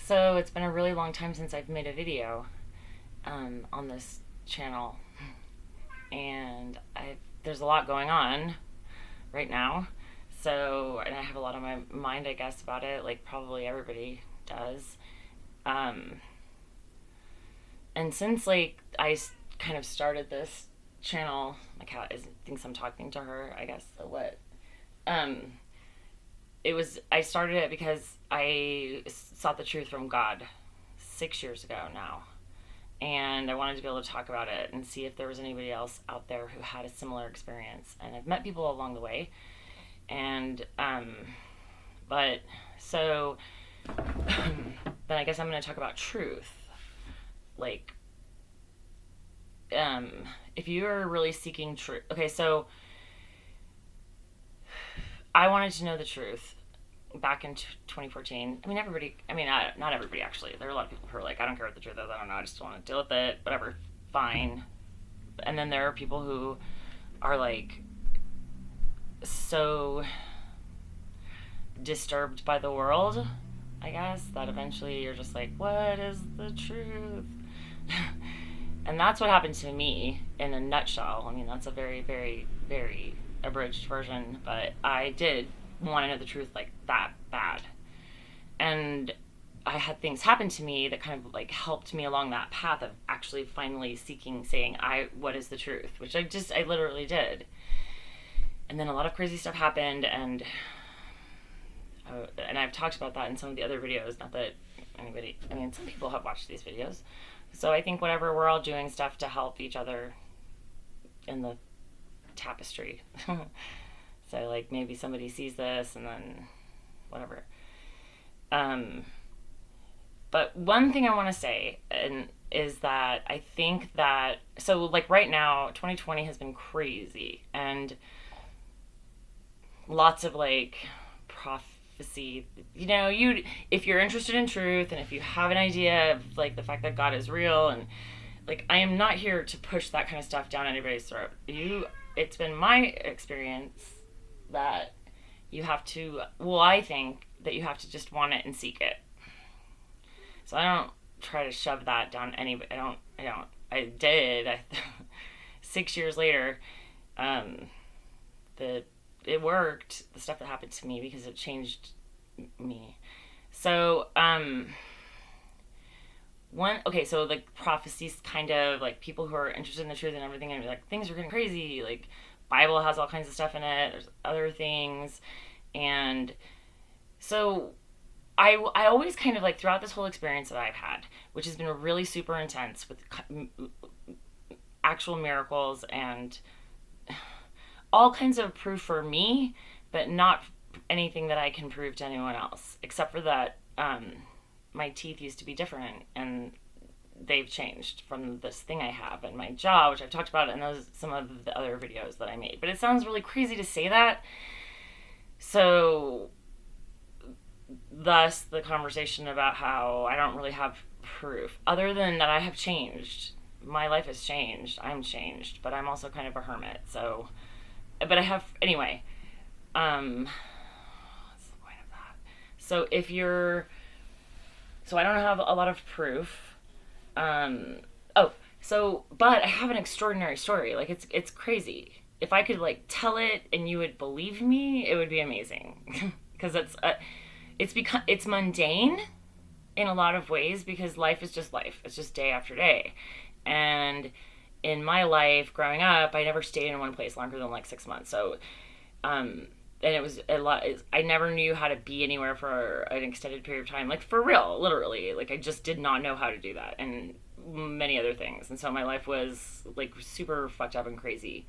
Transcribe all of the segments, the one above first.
So it's been a really long time since I've made a video on this channel, and there's a lot going on right now. So, and I have a lot on my mind, I guess, about it, like probably everybody does. Um, and since like kind of started this channel, my cat thinks I'm talking to her, I guess. So what? Um, I started it because I sought the truth from God 6 years ago now, and I wanted to be able to talk about it and see if there was anybody else out there who had a similar experience. And I've met people along the way, and but so then I guess I'm going to talk about truth. Like, if you're really seeking truth, okay, so I wanted to know the truth back in 2014. I mean, not everybody actually. There are a lot of people who are like, I don't care what the truth is. I don't know. I just want to deal with it. Whatever. Fine. And then there are people who are like so disturbed by the world, I guess, that eventually you're just like, what is the truth? And that's what happened to me in a nutshell. I mean, that's a very, very, very abridged version, but I did want to know the truth like that bad. And I had things happen to me that kind of like helped me along that path of actually finally saying, what is the truth? Which I literally did. And then a lot of crazy stuff happened, and I've talked about that in some of the other videos. Not that some people have watched these videos. So I think whatever, we're all doing stuff to help each other in the tapestry. So like maybe somebody sees this and then whatever. But one thing I want to say is that I think that, so like right now 2020 has been crazy, and lots of like prophecy, if you're interested in truth and if you have an idea of like the fact that God is real, and like I am not here to push that kind of stuff down anybody's throat. It's been my experience that I think that you have to just want it and seek it. So I don't try to shove that down anybody. I did. 6 years later, it worked, the stuff that happened to me, because it changed me. So, so like prophecies, kind of like people who are interested in the truth and everything, and like things are getting crazy, like Bible has all kinds of stuff in it, there's other things. And so I always kind of like, throughout this whole experience that I've had, which has been really super intense with actual miracles and all kinds of proof for me, but not anything that I can prove to anyone else, except for that my teeth used to be different, and they've changed from this thing I have, and my jaw, which I've talked about in some of the other videos that I made. But it sounds really crazy to say that. So thus the conversation about how I don't really have proof, other than that I have changed. My life has changed. I'm changed, but I'm also kind of a hermit. So, but I have, anyway, what's the point of that? So so I don't have a lot of proof. But I have an extraordinary story. Like, it's crazy. If I could like tell it and you would believe me, it would be amazing. Because it's mundane in a lot of ways, because life is just life. It's just day after day. And in my life growing up, I never stayed in one place longer than like 6 months. So, and it was a lot. I never knew how to be anywhere for an extended period of time. Like, for real, literally. Like, I just did not know how to do that, and many other things. And so my life was like super fucked up and crazy,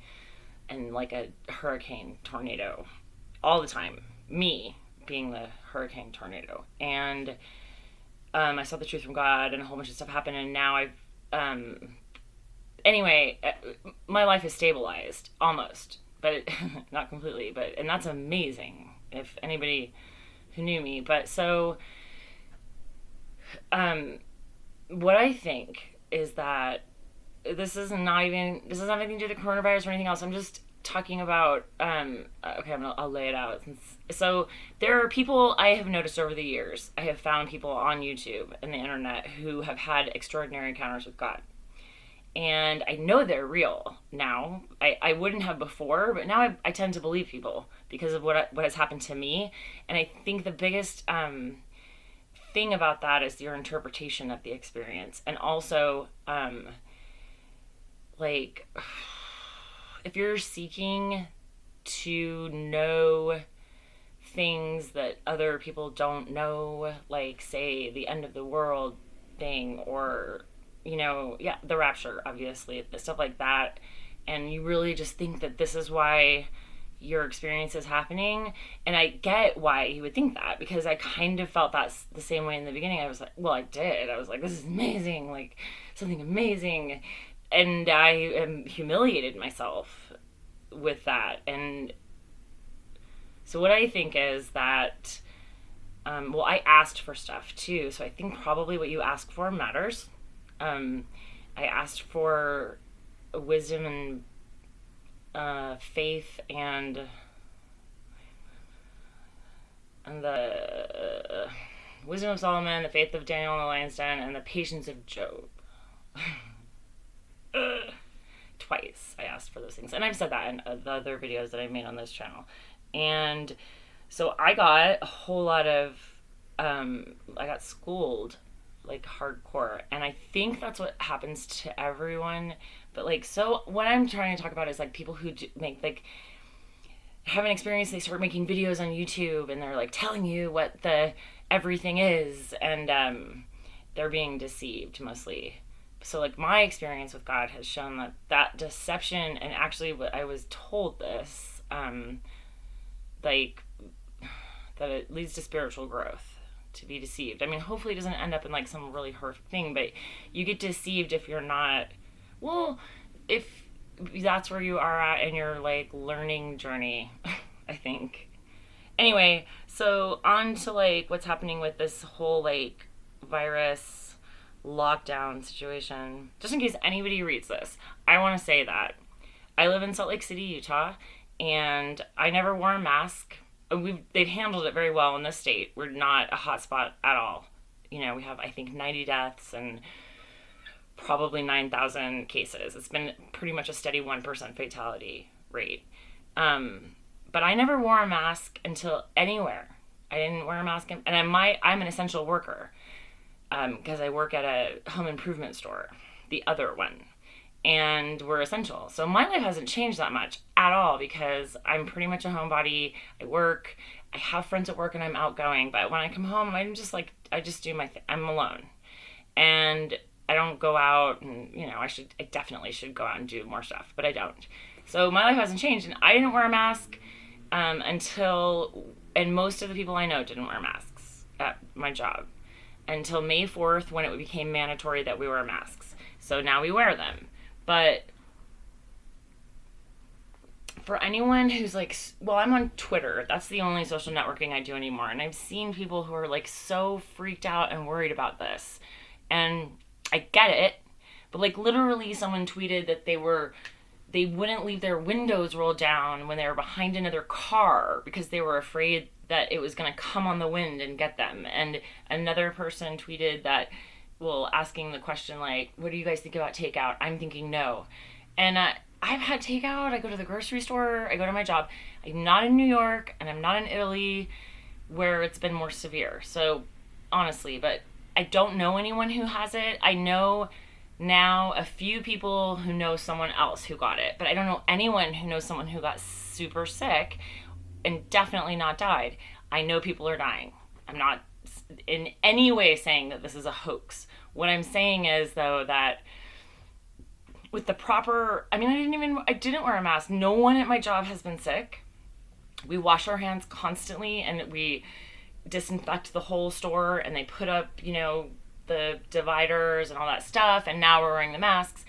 and like a hurricane tornado all the time. Me being the hurricane tornado. And I saw the truth from God, and a whole bunch of stuff happened, and now anyway, my life is stabilized, almost, but not completely, and that's amazing, if anybody who knew me. But so, what I think is that this doesn't have anything to do with the coronavirus or anything else. I'm just talking about, okay, I'll lay it out. So there are people I have noticed over the years. I have found people on YouTube and the internet who have had extraordinary encounters with God. And I know they're real now. I wouldn't have before, but now I tend to believe people because of what has happened to me. And I think the biggest thing about that is your interpretation of the experience. And also, like, if you're seeking to know things that other people don't know, like, say, the end of the world thing, or, the rapture, obviously, stuff like that, and you really just think that this is why your experience is happening. And I get why you would think that, because I kind of felt that the same way in the beginning. I was like, well, I did. I was like, this is amazing, like, something amazing. And I humiliated myself with that. And so what I think is that, I asked for stuff too. So I think probably what you ask for matters. I asked for wisdom and faith and the wisdom of Solomon, the faith of Daniel in the lion's den, and the patience of Job. Twice I asked for those things, and I've said that in the other videos that I made on this channel. And so I got a whole lot of I got schooled, like, hardcore, and I think that's what happens to everyone. But, like, so what I'm trying to talk about is, like, people who make, like, have an experience, they start making videos on YouTube, and they're, like, telling you what the everything is, and they're being deceived mostly. So, like, my experience with God has shown that deception, and actually what I was told this, like, that it leads to spiritual growth, to be deceived. I mean, hopefully it doesn't end up in, like, some really horrific thing, but you get deceived if you're not, well, if that's where you are at in your, like, learning journey, I think. Anyway, so on to, like, what's happening with this whole, like, virus lockdown situation. Just in case anybody reads this, I want to say that I live in Salt Lake City, Utah, and I never wore a mask. They've handled it very well in this state. We're not a hot spot at all. We have, I think, 90 deaths and probably 9,000 cases. It's been pretty much a steady 1% fatality rate. But I never wore a mask until anywhere. I didn't wear a mask, and I'm an essential worker. Because I work at a home improvement store, the other one, and we're essential. So my life hasn't changed that much at all, because I'm pretty much a homebody. I work, I have friends at work, and I'm outgoing. But when I come home, I'm just like, I just do my thing. I'm alone, and I don't go out. And I definitely should go out and do more stuff, but I don't. So my life hasn't changed, and I didn't wear a mask and most of the people I know didn't wear masks at my job until May 4th, when it became mandatory that we wear masks. So now we wear them. But for anyone who's like, well, I'm on Twitter. That's the only social networking I do anymore. And I've seen people who are, like, so freaked out and worried about this. And I get it. But, like, literally someone tweeted that they wouldn't leave their windows rolled down when they were behind another car because they were afraid that it was going to come on the wind and get them. And another person tweeted that, well, asking the question, like, what do you guys think about takeout? I'm thinking no. And I've had takeout. I go to the grocery store. I go to my job. I'm not in New York, and I'm not in Italy, where it's been more severe. So, honestly, but I don't know anyone who has it. I know now a few people who know someone else who got it, but I don't know anyone who knows someone who got super sick and definitely not died. I know people are dying. I'm not in any way saying that this is a hoax. What I'm saying is, though, that with the proper, I didn't wear a mask. No one at my job has been sick. We wash our hands constantly, and we disinfect the whole store, and they put up, the dividers and all that stuff, and now we're wearing the masks.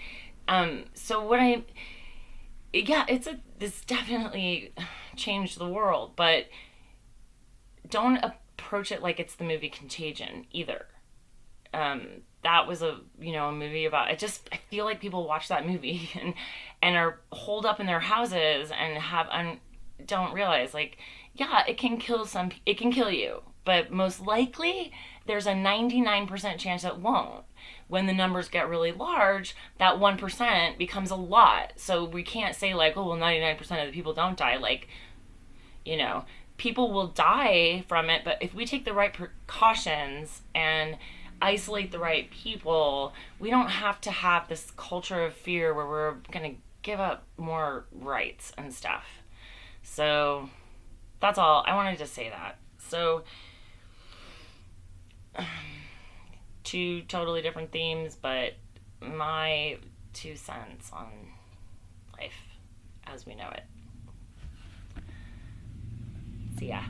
This definitely changed the world, but don't approach it like it's the movie Contagion either. that was a a movie about it. Just I feel like people watch that movie and are holed up in their houses and don't realize, like, yeah, it can kill you, but most likely there's a 99% chance it won't. When the numbers get really large, that 1% becomes a lot. So we can't say, like, oh well, 99% of the people don't die. Like, you know, people will die from it, but if we take the right precautions and isolate the right people, we don't have to have this culture of fear where we're going to give up more rights and stuff. So that's all. I wanted to say that. So, two totally different themes, but my 2 cents on life as we know it. See ya.